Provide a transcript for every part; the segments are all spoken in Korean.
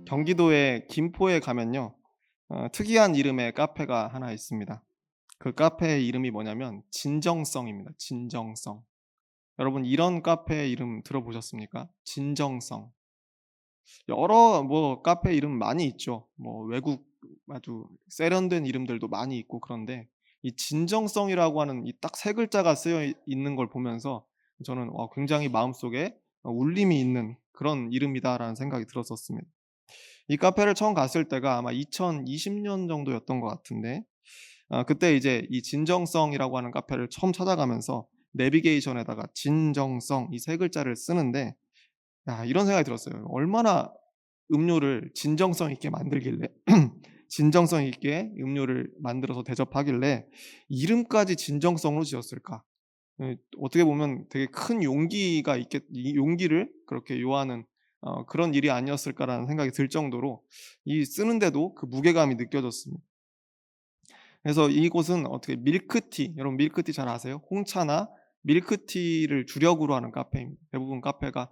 경기도의 김포에 가면요. 특이한 이름의 카페가 하나 있습니다. 그 카페의 이름이 뭐냐면 진정성입니다. 진정성. 여러분 이런 카페 이름 들어보셨습니까? 진정성. 여러 카페 이름 많이 있죠. 외국 아주 세련된 이름들도 많이 있고 그런데 이 진정성이라고 하는 이 딱 세 글자가 쓰여 있는 걸 보면서 저는 굉장히 마음속에 울림이 있는 그런 이름이다라는 생각이 들었었습니다. 이 카페를 처음 갔을 때가 아마 2020년 정도였던 것 같은데 그때 이제 이 진정성이라고 하는 카페를 처음 찾아가면서 내비게이션에다가 진정성 이 세 글자를 쓰는데 이런 생각이 들었어요. 얼마나 음료를 진정성 있게 만들길래 진정성 있게 음료를 만들어서 대접하길래 이름까지 진정성으로 지었을까? 예, 어떻게 보면 되게 큰 용기가 있겠 이 용기를 그렇게 요하는 그런 일이 아니었을까라는 생각이 들 정도로 이 쓰는데도 그 무게감이 느껴졌습니다. 그래서 이곳은 어떻게 밀크티, 여러분 밀크티 잘 아세요? 홍차나 밀크티를 주력으로 하는 카페입니다. 대부분 카페가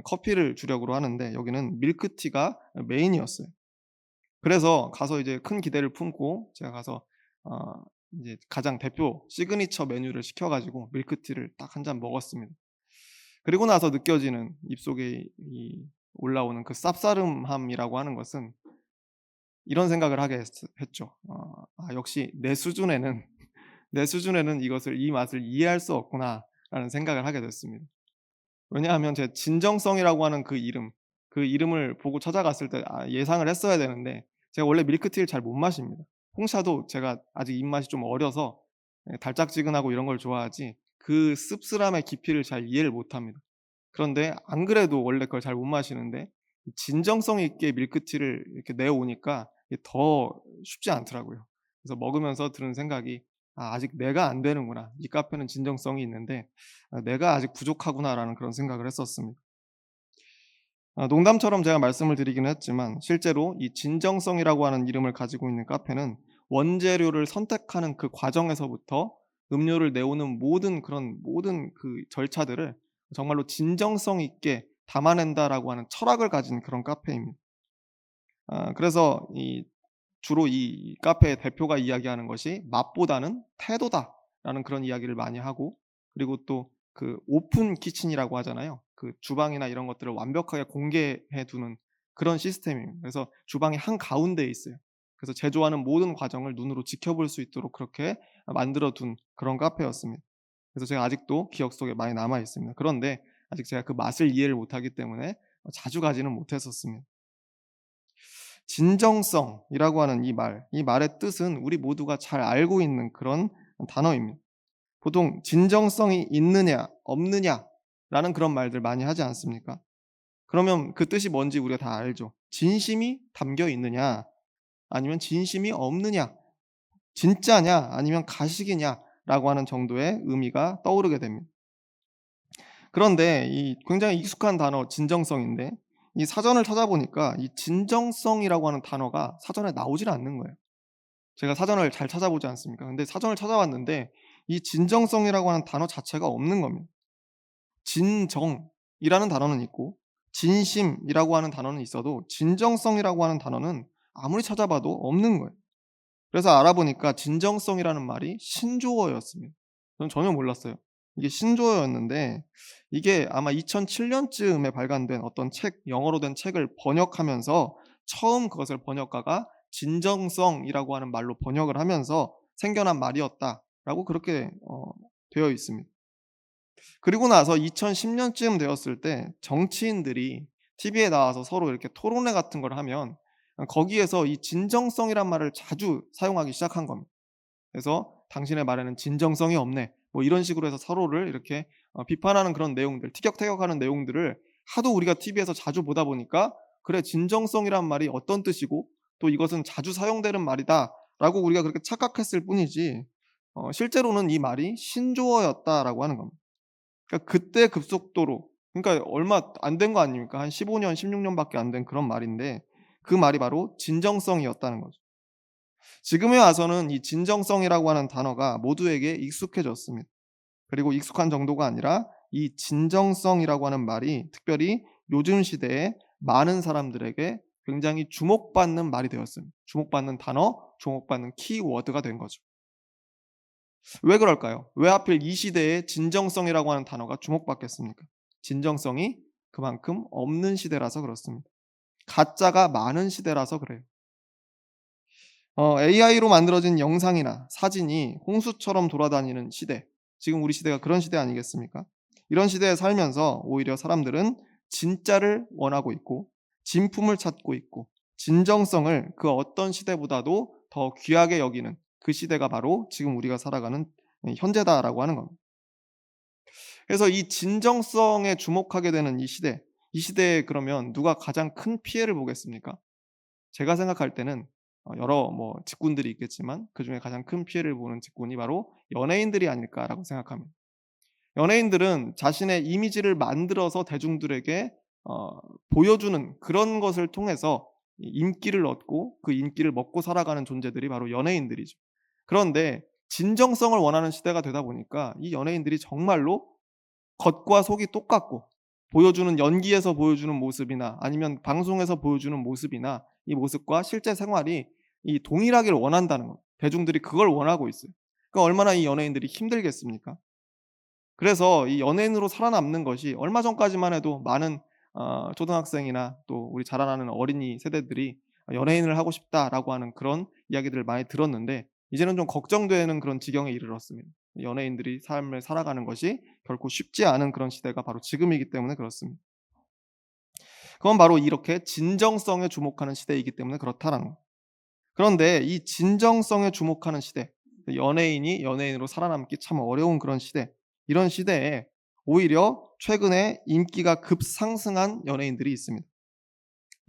커피를 주력으로 하는데 여기는 밀크티가 메인이었어요. 그래서 가서 이제 큰 기대를 품고 제가 가서 어 이제 가장 대표 시그니처 메뉴를 시켜 가지고 밀크티를 딱 한 잔 먹었습니다. 그리고 나서 느껴지는 입속에 이 올라오는 그 쌉싸름함이라고 하는 것은 이런 생각을 하게 했죠. '역시 내 수준에는 내 수준에는 이것을 이 맛을 이해할 수 없구나.'라는 생각을 하게 됐습니다. 왜냐하면 제 진정성이라고 하는 그 이름을 보고 찾아갔을 때 예상을 했어야 되는데 제가 원래 밀크티를 잘 못 마십니다. 홍차도 제가 아직 입맛이 좀 어려서 달짝지근하고 이런 걸 좋아하지 그 씁쓸함의 깊이를 잘 이해를 못 합니다. 그런데 안 그래도 원래 그걸 잘 못 마시는데 진정성 있게 밀크티를 이렇게 내오니까 이게 더 쉽지 않더라고요. 그래서 먹으면서 드는 생각이 '아직 내가 안 되는구나. 이 카페는 진정성이 있는데 내가 아직 부족하구나.'라는 그런 생각을 했었습니다. 농담처럼 제가 말씀을 드리기는 했지만 실제로 이 진정성이라고 하는 이름을 가지고 있는 카페는 원재료를 선택하는 그 과정에서부터 음료를 내오는 모든 그 절차들을 정말로 진정성 있게 담아낸다라고 하는 철학을 가진 그런 카페입니다. 그래서 주로 이 카페의 대표가 이야기하는 것이 "맛보다는 태도다."라는 그런 이야기를 많이 하고 그리고 또 그 오픈 키친이라고 하잖아요. 그 주방이나 이런 것들을 완벽하게 공개해 두는 그런 시스템입니다. 그래서 주방의 한가운데에 있어요. 그래서 제조하는 모든 과정을 눈으로 지켜볼 수 있도록 그렇게 만들어 둔 그런 카페였습니다. 그래서 제가 아직도 기억 속에 많이 남아 있습니다. 그런데 아직 제가 그 맛을 이해를 못하기 때문에 자주 가지는 못했었습니다. 진정성이라고 하는 이 말의 뜻은 우리 모두가 잘 알고 있는 그런 단어입니다. 보통 진정성이 있느냐 없느냐라는 그런 말들 많이 하지 않습니까? 그러면 그 뜻이 뭔지 우리가 다 알죠. 진심이 담겨 있느냐 아니면 진심이 없느냐, 진짜냐 아니면 가식이냐라고 하는 정도의 의미가 떠오르게 됩니다. 그런데 이 굉장히 익숙한 단어 진정성인데 이 사전을 찾아보니까 이 진정성이라고 하는 단어가 사전에 나오질 않는 거예요. 제가 사전을 잘 찾아보지 않습니까? 근데 사전을 찾아봤는데 이 진정성이라고 하는 단어 자체가 없는 겁니다. 진정이라는 단어는 있고 진심이라고 하는 단어는 있어도 진정성이라고 하는 단어는 아무리 찾아봐도 없는 거예요. 그래서 알아보니까 진정성이라는 말이 신조어였습니다. 저는 전혀 몰랐어요. 이게 신조어였는데 이게 아마 2007 년쯤에 발간된 어떤 영어로 된 책을 번역하면서 처음 그것을 번역가가 진정성이라고 하는 말로 번역을 하면서 생겨난 말이었다라고 그렇게 되어 있습니다. 그리고 나서 2010 년쯤 되었을 때 정치인들이 TV에 나와서 서로 이렇게 토론회 같은 걸 하면 거기에서 이 진정성이란 말을 자주 사용하기 시작한 겁니다. 그래서 "당신의 말에는 진정성이 없네." 이런 식으로 해서 서로를 이렇게 비판하는 그런 내용들, 티격태격하는 내용들을 하도 우리가 TV에서 자주 보다 보니까 '그래 진정성이란 말이 어떤 뜻이고 또 이것은 자주 사용되는 말이다.'라고 우리가 그렇게 착각했을 뿐이지 실제로는 이 말이 신조어였다라고 하는 겁니다. 그러니까 그때 급속도로 그러니까 얼마 안 된 거 아닙니까? 한 15 년, 16 년밖에 안 된 그런 말인데 그 말이 바로 진정성이었다는 거죠. 지금에 와서는 이 진정성이라고 하는 단어가 모두에게 익숙해졌습니다. 그리고 익숙한 정도가 아니라 이 진정성이라고 하는 말이 특별히 요즘 시대에 많은 사람들에게 굉장히 주목받는 말이 되었습니다. 주목받는 단어, 주목받는 키워드가 된 거죠. 왜 그럴까요? 왜 하필 이 시대에 진정성이라고 하는 단어가 주목받겠습니까? 진정성이 그만큼 없는 시대라서 그렇습니다. 가짜가 많은 시대라서 그래요. AI로 만들어진 영상이나 사진이 홍수처럼 돌아다니는 시대. 지금 우리 시대가 그런 시대 아니겠습니까? 이런 시대에 살면서 오히려 사람들은 진짜를 원하고 있고 진품을 찾고 있고 진정성을 그 어떤 시대보다도 더 귀하게 여기는 그 시대가 바로 지금 우리가 살아가는 현재다라고 하는 겁니다. 그래서 이 진정성에 주목하게 되는 이 시대에 그러면 누가 가장 큰 피해를 보겠습니까? 제가 생각할 때는 여러 직군들이 있겠지만 그중에 가장 큰 피해를 보는 직군이 바로 연예인들이 아닐까라고 생각합니다. 연예인들은 자신의 이미지를 만들어서 대중들에게 보여주는 그런 것을 통해서 이 인기를 얻고 그 인기를 먹고 살아가는 존재들이 바로 연예인들이죠. 그런데 진정성을 원하는 시대가 되다 보니까 이 연예인들이 정말로 겉과 속이 똑같고 보여주는 연기에서 보여주는 모습이나 아니면 방송에서 보여주는 모습이나 이 모습과 실제 생활이 이 동일하기를 원한다는 거. 대중들이 그걸 원하고 있어요. 그러니까 얼마나 이 연예인들이 힘들겠습니까? 그래서 이 연예인으로 살아남는 것이 얼마 전까지만 해도 많은 초등학생이나 또 우리 자라나는 어린이 세대들이 '연예인을 하고 싶다.'라고 하는 그런 이야기들을 많이 들었는데 이제는 좀 걱정되는 그런 지경에 이르렀습니다. 연예인들이 삶을 살아가는 것이 결코 쉽지 않은 그런 시대가 바로 지금이기 때문에 그렇습니다. 그건 바로 이렇게 진정성에 주목하는 시대이기 때문에 그렇다라는 거. 그런데 이 진정성에 주목하는 시대, 연예인이 연예인으로 살아남기 참 어려운 그런 시대, 이런 시대에 오히려 최근에 인기가 급상승한 연예인들이 있습니다.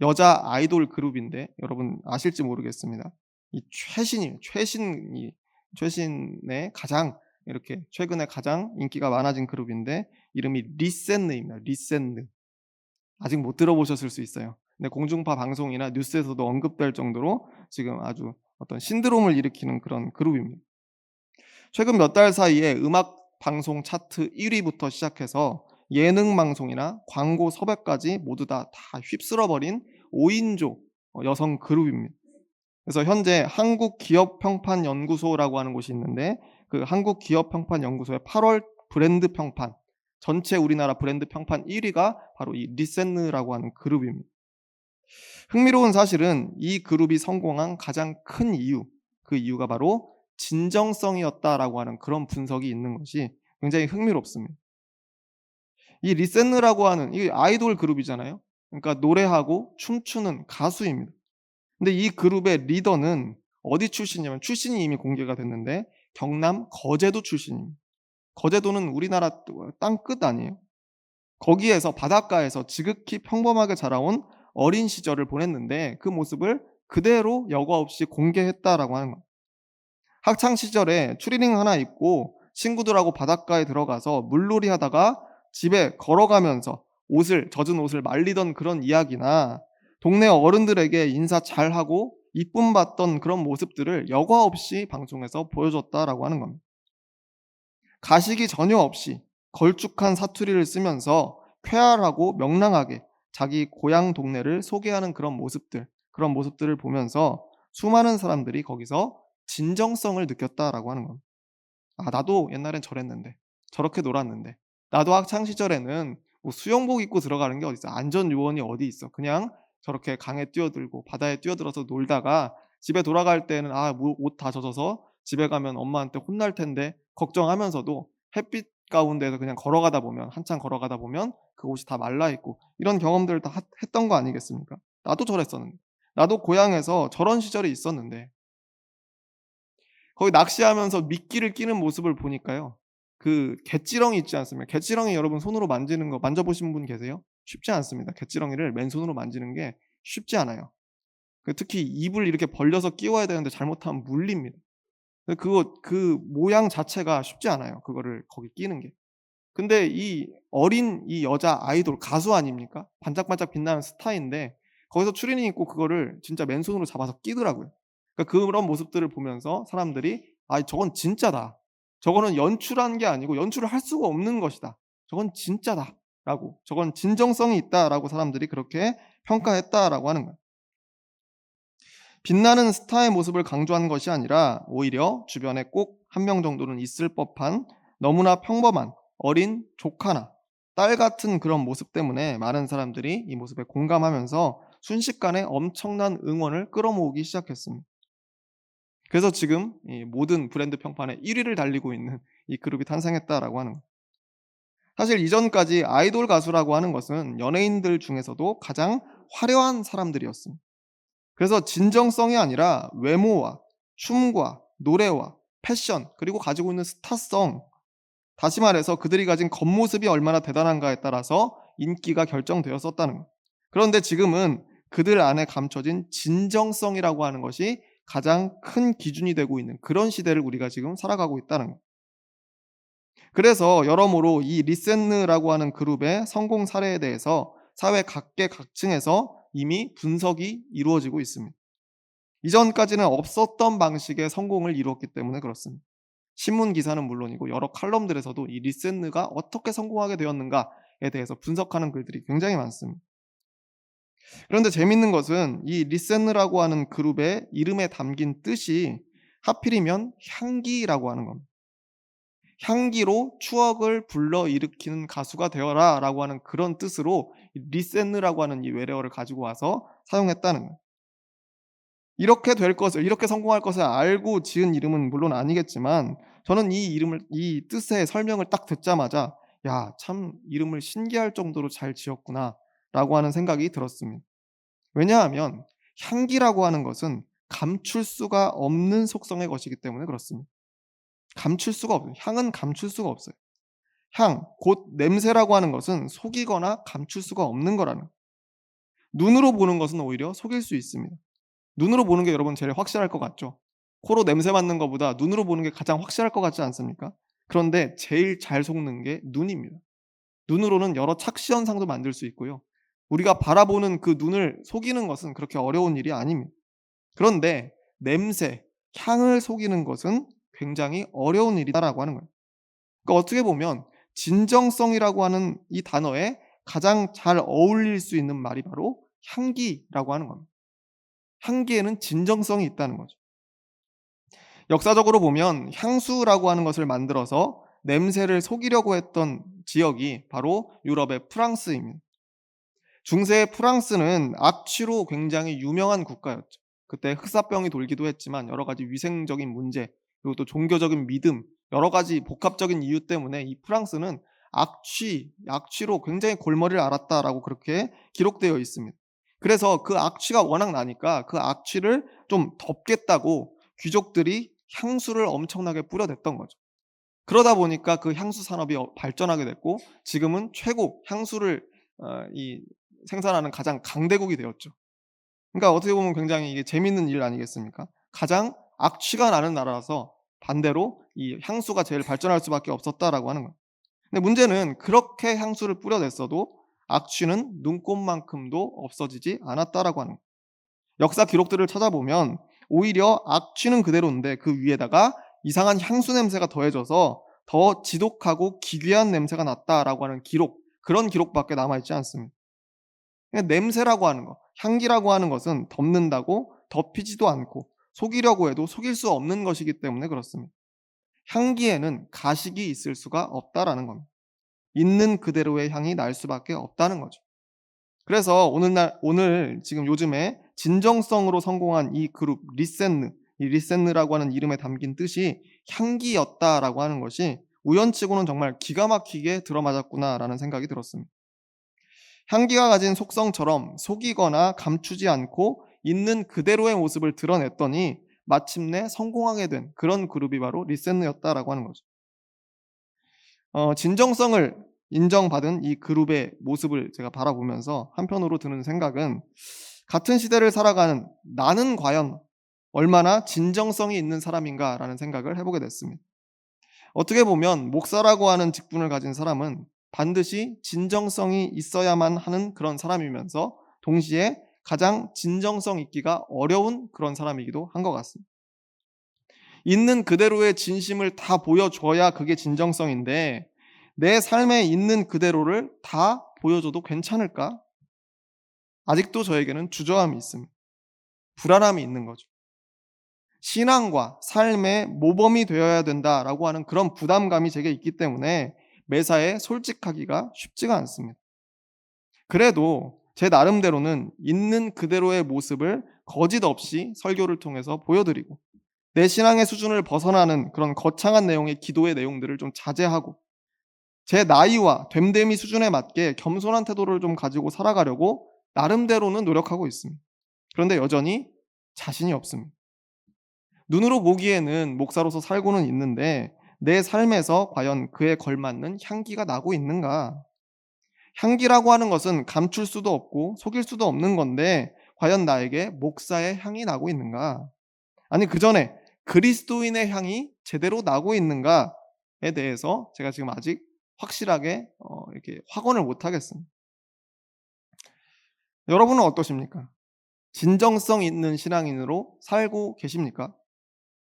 여자 아이돌 그룹인데 여러분 아실지 모르겠습니다. 이 최신의 가장 이렇게 최근에 가장 인기가 많아진 그룹인데 이름이 리센느입니다. 리센느. 아직 못 들어보셨을 수 있어요. 근데 공중파 방송이나 뉴스에서도 언급될 정도로 지금 아주 어떤 신드롬을 일으키는 그런 그룹입니다. 최근 몇 달 사이에 음악 방송 차트 1 위부터 시작해서 예능 방송이나 광고 섭외까지 모두 다 휩쓸어 버린 5 인조 여성 그룹입니다. 그래서 현재 한국기업평판연구소라고 하는 곳이 있는데 그 한국기업평판연구소의 8월 브랜드 평판 전체 우리나라 브랜드 평판 1 위가 바로 이 리센느라고 하는 그룹입니다. 흥미로운 사실은 이 그룹이 성공한 가장 큰 이유, 그 이유가 바로 진정성이었다라고 하는 그런 분석이 있는 것이 굉장히 흥미롭습니다. 이 리센느라고 하는 이 아이돌 그룹이잖아요. 그러니까 노래하고 춤추는 가수입니다. 근데 이 그룹의 리더는 어디 출신이냐면 출신이 이미 공개가 됐는데 경남 거제도 출신입니다. 거제도는 우리나라 땅끝 아니에요. 거기에서 바닷가에서 지극히 평범하게 자라온 어린 시절을 보냈는데 그 모습을 그대로 여과 없이 공개했다라고 하는 거예요. 학창 시절에 추리닝 하나 입고 친구들하고 바닷가에 들어가서 물놀이 하다가 집에 걸어가면서 젖은 옷을 말리던 그런 이야기나 동네 어른들에게 인사 잘하고 이쁨 받던 그런 모습들을 여과 없이 방송에서 보여줬다라고 하는 겁니다. 가식이 전혀 없이 걸쭉한 사투리를 쓰면서 쾌활하고 명랑하게 자기 고향 동네를 소개하는 그런 모습들을 보면서 수많은 사람들이 거기서 진정성을 느꼈다라고 하는 겁니다. '아 나도 옛날엔 저랬는데. 저렇게 놀았는데. 나도 학창 시절에는 뭐 수영복 입고 들어가는 게 어딨어. 안전 요원이 어디 있어. 그냥 저렇게 강에 뛰어들고 바다에 뛰어들어서 놀다가 집에 돌아갈 때는 아 뭐 옷 다 젖어서 집에 가면 엄마한테 혼날 텐데.' 걱정하면서도 햇빛 가운데에서 그냥 걸어가다 보면 한참 걸어가다 보면 그 옷이 다 말라 있고 이런 경험들을 다 했던 거 아니겠습니까? 나도 저랬었는데. 나도 고향에서 저런 시절이 있었는데 거기 낚시하면서 미끼를 끼는 모습을 보니까요. 그 갯지렁이 있지 않습니까? 갯지렁이 여러분 손으로 만지는 거 만져보신 분 계세요? 쉽지 않습니다. 갯지렁이를 맨손으로 만지는 게 쉽지 않아요. 특히 입을 이렇게 벌려서 끼워야 되는데 잘못하면 물립니다. 그 모양 자체가 쉽지 않아요, 그거를 거기 끼는 게. 근데 이 어린 이 여자 아이돌 가수 아닙니까? 반짝반짝 빛나는 스타인데 거기서 추리닝 입고 그거를 진짜 맨손으로 잡아서 끼더라고요. 그러니까 그런 모습들을 보면서 사람들이 '아 저건 진짜다. 저거는 연출한 게 아니고 연출을 할 수가 없는 것이다. 저건 진짜다.'라고 '저건 진정성이 있다.'라고 사람들이 그렇게 평가했다라고 하는 거예요. 빛나는 스타의 모습을 강조한 것이 아니라 오히려 주변에 꼭 한 명 정도는 있을 법한 너무나 평범한 어린 조카나 딸 같은 그런 모습 때문에 많은 사람들이 이 모습에 공감하면서 순식간에 엄청난 응원을 끌어모으기 시작했습니다. 그래서 지금 이 모든 브랜드 평판에 1 위를 달리고 있는 이 그룹이 탄생했다라고 하는 거예요. 사실 이전까지 아이돌 가수라고 하는 것은 연예인들 중에서도 가장 화려한 사람들이었습니다. 그래서 진정성이 아니라 외모와 춤과 노래와 패션 그리고 가지고 있는 스타성, 다시 말해서 그들이 가진 겉모습이 얼마나 대단한가에 따라서 인기가 결정되었었다는 거예요. 그런데 지금은 그들 안에 감춰진 진정성이라고 하는 것이 가장 큰 기준이 되고 있는 그런 시대를 우리가 지금 살아가고 있다는 거예요. 그래서 여러모로 이 리센느라고 하는 그룹의 성공 사례에 대해서 사회 각계각층에서 이미 분석이 이루어지고 있습니다. 이전까지는 없었던 방식의 성공을 이루었기 때문에 그렇습니다. 신문 기사는 물론이고 여러 칼럼들에서도 이 리센느가 어떻게 성공하게 되었는가에 대해서 분석하는 글들이 굉장히 많습니다. 그런데 재밌는 것은 이 리센느라고 하는 그룹의 이름에 담긴 뜻이 하필이면 향기라고 하는 겁니다. 향기로 추억을 불러일으키는 가수가 되어라라고 하는 그런 뜻으로 리센느라고 하는 이 외래어를 가지고 와서 사용했다는 거예요. 이렇게 될 것을, 이렇게 성공할 것을 알고 지은 이름은 물론 아니겠지만 저는 이 뜻의 설명을 딱 듣자마자 '야 참 이름을 신기할 정도로 잘 지었구나.'라고 하는 생각이 들었습니다. 왜냐하면 향기라고 하는 것은 감출 수가 없는 속성의 것이기 때문에 그렇습니다. 감출 수가 없어요. 향은 감출 수가 없어요. 향, 곧 냄새라고 하는 것은 속이거나 감출 수가 없는 거라는 거예요. 눈으로 보는 것은 오히려 속일 수 있습니다. 눈으로 보는 게 여러분 제일 확실할 것 같죠? 코로 냄새 맡는 것보다 눈으로 보는 게 가장 확실할 것 같지 않습니까? 그런데 제일 잘 속는 게 눈입니다. 눈으로는 여러 착시 현상도 만들 수 있고요. 우리가 바라보는 그 눈을 속이는 것은 그렇게 어려운 일이 아닙니다. 그런데 냄새, 향을 속이는 것은 굉장히 어려운 일이다라고 하는 거예요. 그러니까 어떻게 보면 진정성이라고 하는 이 단어에 가장 잘 어울릴 수 있는 말이 바로 향기라고 하는 겁니다. 향기에는 진정성이 있다는 거죠. 역사적으로 보면 향수라고 하는 것을 만들어서 냄새를 속이려고 했던 지역이 바로 유럽의 프랑스입니다. 중세 프랑스는 악취로 굉장히 유명한 국가였죠. 그때 흑사병이 돌기도 했지만 여러 가지 위생적인 문제, 그리고 또 종교적인 믿음, 여러 가지 복합적인 이유 때문에 이 프랑스는 악취로 굉장히 골머리를 앓았다라고 그렇게 기록되어 있습니다. 그래서 그 악취가 워낙 나니까 그 악취를 좀 덮겠다고 귀족들이 향수를 엄청나게 뿌려댔던 거죠. 그러다 보니까 그 향수 산업이 발전하게 됐고 지금은 최고 향수를 이 생산하는 가장 강대국이 되었죠. 그러니까 어떻게 보면 굉장히 이게 재밌는 일 아니겠습니까? 가장 악취가 나는 나라라서 반대로 이 향수가 제일 발전할 수밖에 없었다라고 하는 거예요. 근데 문제는 그렇게 향수를 뿌려댔어도 악취는 눈곱만큼도 없어지지 않았다라고 하는 거예요. 역사 기록들을 찾아보면 오히려 악취는 그대로인데 그 위에다가 이상한 향수 냄새가 더해져서 더 지독하고 기괴한 냄새가 났다라고 하는 그런 기록밖에 남아 있지 않습니다. 그냥 냄새라고 하는 거, 향기라고 하는 것은 덮는다고 덮이지도 않고 속이려고 해도 속일 수 없는 것이기 때문에 그렇습니다. 향기에는 가식이 있을 수가 없다라는 겁니다. 있는 그대로의 향이 날 수밖에 없다는 거죠. 그래서 오늘 지금 요즘에 진정성으로 성공한 이 그룹 이 리센느라고 하는 이름에 담긴 뜻이 향기였다라고 하는 것이 우연치고는 정말 기가 막히게 들어맞았구나라는 생각이 들었습니다. 향기가 가진 속성처럼 속이거나 감추지 않고 있는 그대로의 모습을 드러냈더니 마침내 성공하게 된 그런 그룹이 바로 리센느였다라고 하는 거죠. 진정성을 인정받은 이 그룹의 모습을 제가 바라보면서 한편으로 드는 생각은 같은 시대를 살아가는 나는 과연 얼마나 진정성이 있는 사람인가라는 생각을 해보게 됐습니다. 어떻게 보면 목사라고 하는 직분을 가진 사람은 반드시 진정성이 있어야만 하는 그런 사람이면서 동시에 가장 진정성 있기가 어려운 그런 사람이기도 한 것 같습니다. 있는 그대로의 진심을 다 보여줘야 그게 진정성인데 내 삶에 있는 그대로를 다 보여줘도 괜찮을까? 아직도 저에게는 주저함이 있습니다. 불안함이 있는 거죠. 신앙과 삶의 모범이 되어야 된다라고 하는 그런 부담감이 제게 있기 때문에 매사에 솔직하기가 쉽지가 않습니다. 그래도 제 나름대로는 있는 그대로의 모습을 거짓 없이 설교를 통해서 보여드리고, 내 신앙의 수준을 벗어나는 그런 거창한 내용의 기도의 내용들을 좀 자제하고, 제 나이와 됨됨이 수준에 맞게 겸손한 태도를 좀 가지고 살아가려고 나름대로는 노력하고 있습니다. 그런데 여전히 자신이 없습니다. 눈으로 보기에는 목사로서 살고는 있는데 내 삶에서 과연 그에 걸맞는 향기가 나고 있는가? 향기라고 하는 것은 감출 수도 없고 속일 수도 없는 건데 과연 나에게 목사의 향이 나고 있는가? 아니 그전에 그리스도인의 향이 제대로 나고 있는가에 대해서 제가 지금 아직 확실하게 이렇게 확언을 못 하겠습니다. 여러분은 어떠십니까? 진정성 있는 신앙인으로 살고 계십니까?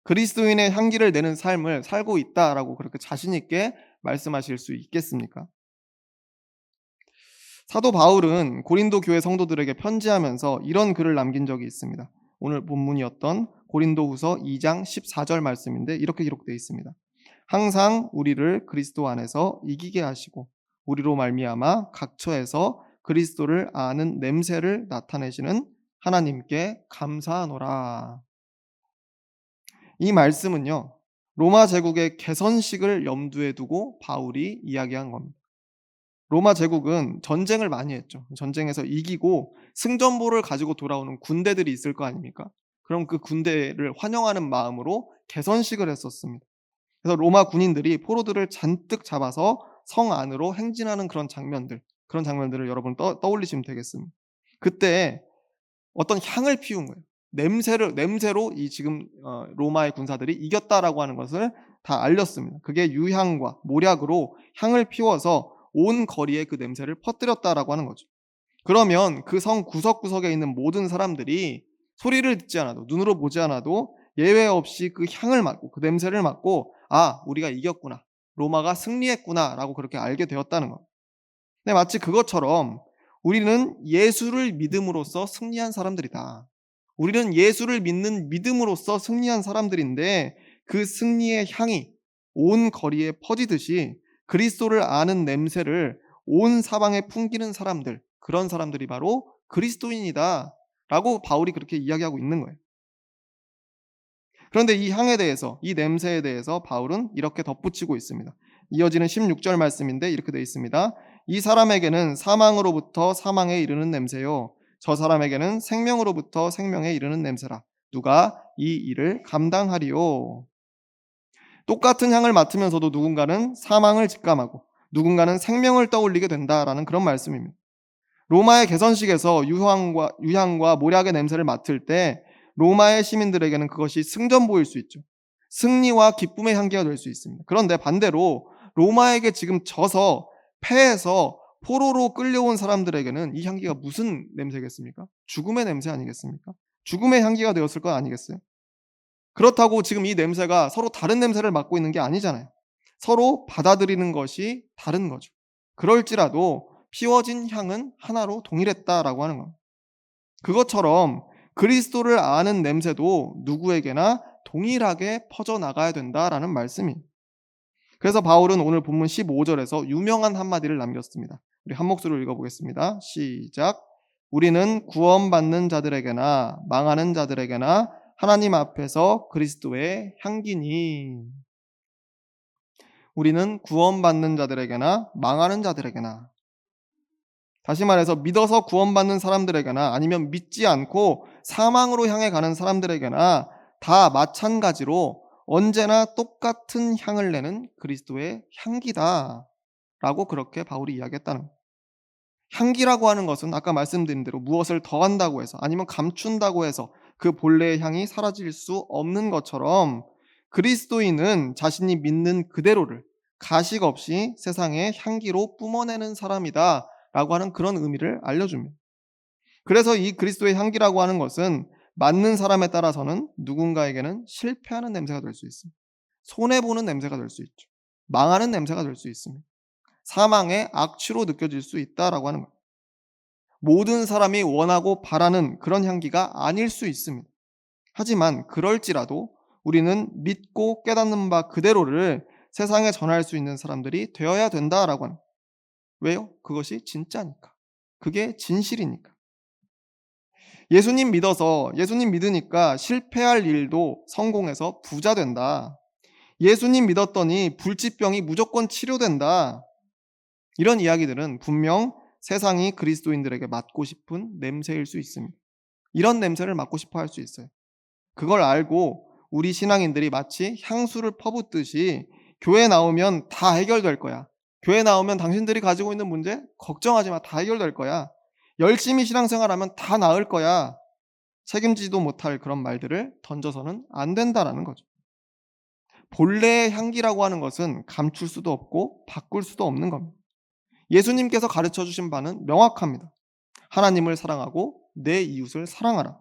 그리스도인의 향기를 내는 삶을 살고 있다라고 그렇게 자신 있게 말씀하실 수 있겠습니까? 사도 바울은 고린도 교회 성도들에게 편지하면서 이런 글을 남긴 적이 있습니다. 오늘 본문이었던 고린도후서 2장 14절 말씀인데 이렇게 기록되어 있습니다. 항상 우리를 그리스도 안에서 이기게 하시고 우리로 말미암아 각처에서 그리스도를 아는 냄새를 나타내시는 하나님께 감사하노라. 이 말씀은요, 로마 제국의 개선식을 염두에 두고 바울이 이야기한 겁니다. 로마 제국은 전쟁을 많이 했죠. 전쟁에서 이기고 승전보를 가지고 돌아오는 군대들이 있을 거 아닙니까? 그럼 그 군대를 환영하는 마음으로 개선식을 했었습니다. 그래서 로마 군인들이 포로들을 잔뜩 잡아서 성 안으로 행진하는 그런 장면들을 여러분 떠올리시면 되겠습니다. 그때 어떤 향을 피운 거예요. 냄새로 이 지금 로마의 군사들이 이겼다라고 하는 것을 다 알렸습니다. 그게 유향과 모략으로 향을 피워서 온 거리에 그 냄새를 퍼뜨렸다라고 하는 거죠. 그러면 그 성 구석구석에 있는 모든 사람들이 소리를 듣지 않아도 눈으로 보지 않아도 예외 없이 그 향을 맡고 그 냄새를 맡고 '아 우리가 이겼구나. 로마가 승리했구나.'라고 그렇게 알게 되었다는 것. 네, 마치 그것처럼 우리는 예수를 믿음으로써 승리한 사람들이다. 우리는 예수를 믿는 믿음으로써 승리한 사람들인데 그 승리의 향이 온 거리에 퍼지듯이 그리스도를 아는 냄새를 온 사방에 풍기는 사람들, 그런 사람들이 바로 그리스도인이다. 라고 바울이 그렇게 이야기하고 있는 거예요. 그런데 이 향에 대해서, 이 냄새에 대해서 바울은 이렇게 덧붙이고 있습니다. 이어지는 16절 말씀인데 이렇게 되어 있습니다. 이 사람에게는 사망으로부터 사망에 이르는 냄새요. 저 사람에게는 생명으로부터 생명에 이르는 냄새라. 누가 이 일을 감당하리요? 똑같은 향을 맡으면서도 누군가는 사망을 직감하고 누군가는 생명을 떠올리게 된다라는 그런 말씀입니다. 로마의 개선식에서 유향과 모략의 냄새를 맡을 때 로마의 시민들에게는 그것이 승전보일 수 있죠. 승리와 기쁨의 향기가 될 수 있습니다. 그런데 반대로 로마에게 지금 져서 패해서 포로로 끌려온 사람들에게는 이 향기가 무슨 냄새겠습니까? 죽음의 냄새 아니겠습니까? 죽음의 향기가 되었을 것 아니겠어요? 그렇다고 지금 이 냄새가 서로 다른 냄새를 맡고 있는 게 아니잖아요. 서로 받아들이는 것이 다른 거죠. 그럴지라도 피워진 향은 하나로 동일했다라고 하는 겁니다. 그것처럼 그리스도를 아는 냄새도 누구에게나 동일하게 퍼져나가야 된다라는 말씀이. 그래서 바울은 오늘 본문 15절에서 유명한 한마디를 남겼습니다. 우리 한 목소리로 읽어보겠습니다. 시작. 우리는 구원받는 자들에게나 망하는 자들에게나 하나님 앞에서 그리스도의 향기니. 우리는 구원받는 자들에게나 망하는 자들에게나, 다시 말해서 믿어서 구원받는 사람들에게나 아니면 믿지 않고 사망으로 향해 가는 사람들에게나 다 마찬가지로 언제나 똑같은 향을 내는 그리스도의 향기다 라고 그렇게 바울이 이야기했다는 거예요. 향기라고 하는 것은 아까 말씀드린 대로 무엇을 더한다고 해서 아니면 감춘다고 해서 그 본래의 향이 사라질 수 없는 것처럼 그리스도인은 자신이 믿는 그대로를 가식 없이 세상의 향기로 뿜어내는 사람이다 라고 하는 그런 의미를 알려줍니다. 그래서 이 그리스도의 향기라고 하는 것은 맞는 사람에 따라서는 누군가에게는 실패하는 냄새가 될 수 있습니다. 손해보는 냄새가 될 수 있죠. 망하는 냄새가 될 수 있습니다. 사망의 악취로 느껴질 수 있다라고 하는 것. 모든 사람이 원하고 바라는 그런 향기가 아닐 수 있습니다. 하지만 그럴지라도 우리는 믿고 깨닫는 바 그대로를 세상에 전할 수 있는 사람들이 되어야 된다라고 하는. 왜요? 그것이 진짜니까. 그게 진실이니까. 예수님 믿으니까 실패할 일도 성공해서 부자 된다. 예수님 믿었더니 불치병이 무조건 치료된다. 이런 이야기들은 분명 세상이 그리스도인들에게 맡고 싶은 냄새일 수 있습니다. 이런 냄새를 맡고 싶어 할 수 있어요. 그걸 알고 우리 신앙인들이 마치 향수를 퍼붓듯이 교회 나오면 다 해결될 거야. 교회 나오면 당신들이 가지고 있는 문제 걱정하지 마. 다 해결될 거야. 열심히 신앙생활하면 다 나을 거야. 책임지도 못할 그런 말들을 던져서는 안 된다라는 거죠. 본래의 향기라고 하는 것은 감출 수도 없고 바꿀 수도 없는 겁니다. 예수님께서 가르쳐 주신 바는 명확합니다. 하나님을 사랑하고 내 이웃을 사랑하라.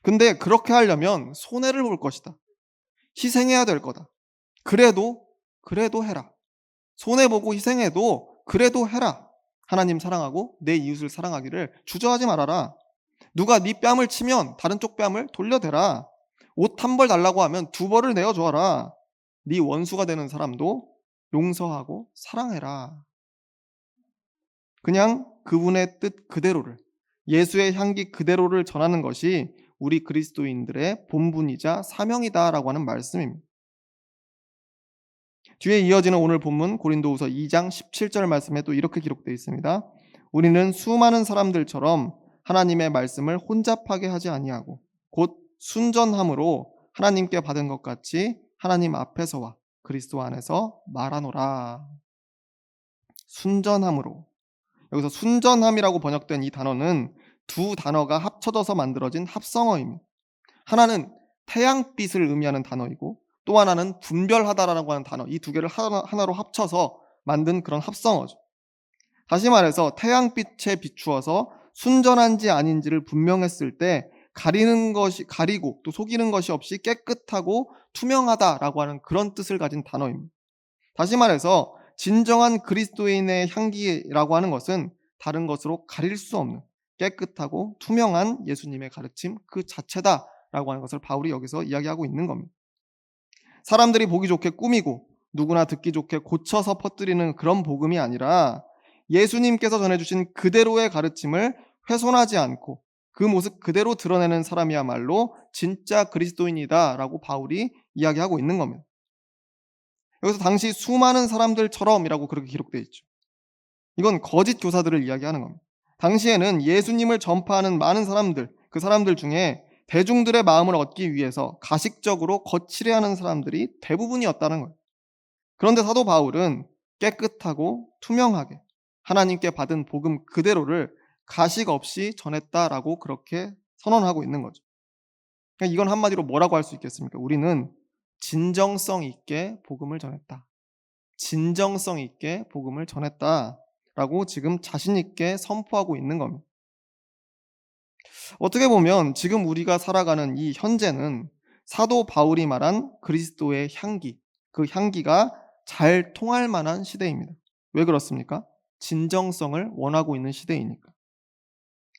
근데 그렇게 하려면 손해를 볼 것이다. 희생해야 될 거다. 그래도 해라. 손해보고 희생해도 그래도 해라. 하나님 사랑하고 내 이웃을 사랑하기를 주저하지 말아라. 누가 네 뺨을 치면 다른 쪽 뺨을 돌려대라. 옷 한 벌 달라고 하면 두 벌을 내어줘라. 네 원수가 되는 사람도 용서하고 사랑해라. 그냥 그분의 뜻 그대로를, 예수의 향기 그대로를 전하는 것이 우리 그리스도인들의 본분이자 사명이다라고 하는 말씀입니다. 뒤에 이어지는 오늘 본문 고린도후서 2장 17절 말씀에 또 이렇게 기록되어 있습니다. 우리는 수많은 사람들처럼 하나님의 말씀을 혼잡하게 하지 아니하고 곧 순전함으로 하나님께 받은 것 같이 하나님 앞에서와 그리스도 안에서 말하노라. 순전함으로. 여기서 순전함이라고 번역된 이 단어는 두 단어가 합쳐져서 만들어진 합성어입니다. 하나는 태양빛을 의미하는 단어이고 또 하나는 분별하다라고 하는 단어, 이 두 개를 하나로 합쳐서 만든 그런 합성어죠. 다시 말해서 태양빛에 비추어서 순전한지 아닌지를 분명했을 때 가리고 또 속이는 것이 없이 깨끗하고 투명하다라고 하는 그런 뜻을 가진 단어입니다. 다시 말해서 진정한 그리스도인의 향기라고 하는 것은 다른 것으로 가릴 수 없는 깨끗하고 투명한 예수님의 가르침 그 자체다라고 하는 것을 바울이 여기서 이야기하고 있는 겁니다. 사람들이 보기 좋게 꾸미고 누구나 듣기 좋게 고쳐서 퍼뜨리는 그런 복음이 아니라 예수님께서 전해주신 그대로의 가르침을 훼손하지 않고 그 모습 그대로 드러내는 사람이야말로 진짜 그리스도인이다라고 바울이 이야기하고 있는 겁니다. 여기서 당시 수많은 사람들처럼이라고 그렇게 기록되어 있죠. 이건 거짓 교사들을 이야기하는 겁니다. 당시에는 예수님을 전파하는 많은 사람들, 그 사람들 중에 대중들의 마음을 얻기 위해서 가식적으로 거칠해하는 사람들이 대부분이었다는 거예요. 그런데 사도 바울은 깨끗하고 투명하게 하나님께 받은 복음 그대로를 가식 없이 전했다라고 그렇게 선언하고 있는 거죠. 그러니까 이건 한마디로 뭐라고 할 수 있겠습니까? 우리는 진정성 있게 복음을 전했다. 진정성 있게 복음을 전했다라고 지금 자신 있게 선포하고 있는 겁니다. 어떻게 보면 지금 우리가 살아가는 이 현재는 사도 바울이 말한 그리스도의 향기, 그 향기가 잘 통할 만한 시대입니다. 왜 그렇습니까? 진정성을 원하고 있는 시대이니까.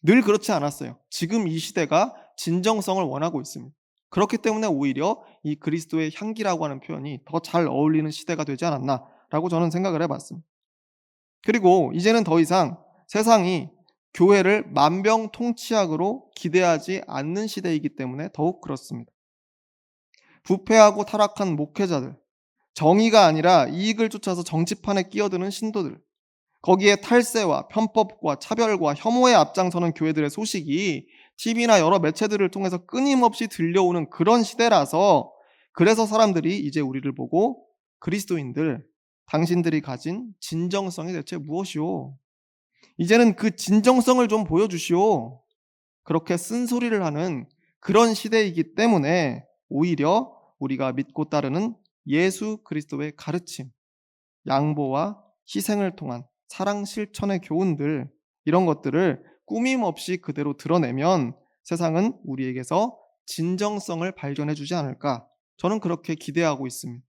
늘 그렇지 않았어요. 지금 이 시대가 진정성을 원하고 있습니다. 그렇기 때문에 오히려 이 그리스도의 향기라고 하는 표현이 더 잘 어울리는 시대가 되지 않았나라고 저는 생각을 해봤습니다. 그리고 이제는 더 이상 세상이 교회를 만병통치약으로 기대하지 않는 시대이기 때문에 더욱 그렇습니다. 부패하고 타락한 목회자들, 정의가 아니라 이익을 쫓아서 정치판에 끼어드는 신도들, 거기에 탈세와 편법과 차별과 혐오에 앞장서는 교회들의 소식이 TV나 여러 매체들을 통해서 끊임없이 들려오는 그런 시대라서, 그래서 사람들이 이제 우리를 보고 그리스도인들, 당신들이 가진 진정성이 대체 무엇이오? 이제는 그 진정성을 좀 보여주시오. 그렇게 쓴소리를 하는 그런 시대이기 때문에 오히려 우리가 믿고 따르는 예수 그리스도의 가르침, 양보와 희생을 통한 사랑 실천의 교훈들, 이런 것들을 꾸밈 없이 그대로 드러내면 세상은 우리에게서 진정성을 발견해 주지 않을까, 저는 그렇게 기대하고 있습니다.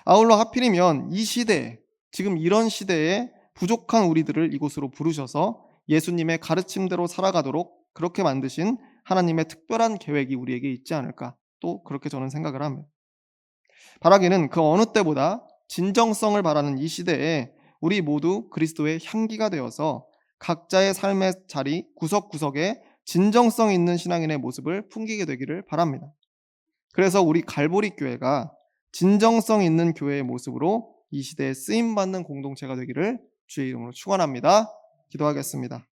아울러 하필이면 이 시대에, 지금 이런 시대에 부족한 우리들을 이곳으로 부르셔서 예수님의 가르침대로 살아가도록 그렇게 만드신 하나님의 특별한 계획이 우리에게 있지 않을까, 또 그렇게 저는 생각을 합니다. 바라기는 그 어느 때보다 진정성을 바라는 이 시대에 우리 모두 그리스도의 향기가 되어서 각자의 삶의 자리 구석구석에 진정성 있는 신앙인의 모습을 풍기게 되기를 바랍니다. 그래서 우리 갈보리 교회가 진정성 있는 교회의 모습으로 이 시대에 쓰임받는 공동체가 되기를 주의 이름으로 축원합니다. 기도하겠습니다.